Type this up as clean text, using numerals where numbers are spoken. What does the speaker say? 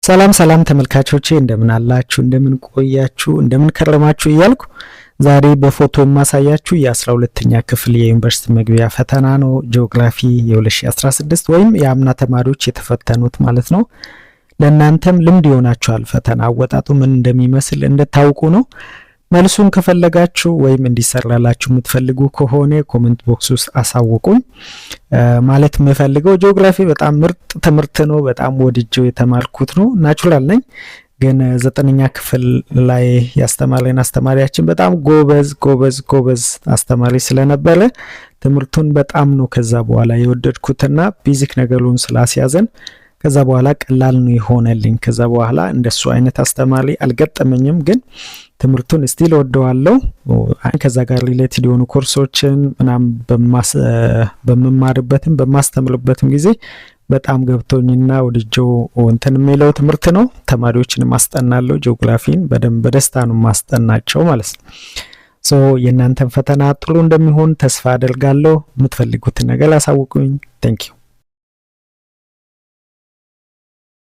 ሰላም ሰላም ተመልካቾቼ እንደምን አላችሁ እንደምን ቆያችሁ እንደምን ከረማችሁ እያልኩ ዛሬ በፎቶ የማሳያችሁ የ12ኛ ክፍል የዩኒቨርሲቲ መግቢያ ፈተና ነው። ጂኦግራፊ የ2016 ወይም የአምና ተማሪዎች የተፈተኑት ማለት ነው። ለእናንተም ልምድ ይሆናችኋል ፈተና አወጣጡ ምን እንደሚመስል እንድታውቁ ነው። መልሱን ከፈለጋችሁ ወይም እንዲሰራላችሁ የምትፈልጉ ከሆነ ኮሜንት ቦክስ ውስጥ አሳውቁኝ። ማለት የምፈልገው ጂኦግራፊ በጣም ምርጥ ትምህርት ነው። በጣም ወድጄው የተማርኩት ነው። ናቹራል ነኝ ግን 9ኛ ክፍል ላይ ያስተማረን አስተማሪያችን በጣም ጎበዝ አስተማሪ ስለነበረ ትምህርቱን በጣም ነው ከዛ በኋላ የወደድኩትና ቤዚክ ነገሩን ስላስያዘን ከዛ በኋላ ቀላል ነው ይሆነልኝ። ከዛ በኋላ እንደሱ አይነት አስተማሪ አልገጠመኝም ግን ትምህርቱን ስቲል ወደዋለሁ። ከዛ ጋር ሪሌትድ የሆኑ ኮርሶችን ምናም በመማርበትም በማስተምርበትም ጊዜ በጣም ገብቶኝና ወድጄው እንትን የሚለው ትምህርት ነው። ተማሪዎችን ማስጠናለሁ። ጂኦግራፊን በደስታ ነው ማስጠናቸው ማለት ነው። የእናንተን ፈተና ጥሩ እንደሚሆን ተስፋ አደርጋለሁ። የምትፈልጉትን ነገር አሳውቁኝ። ቴንክ ዩ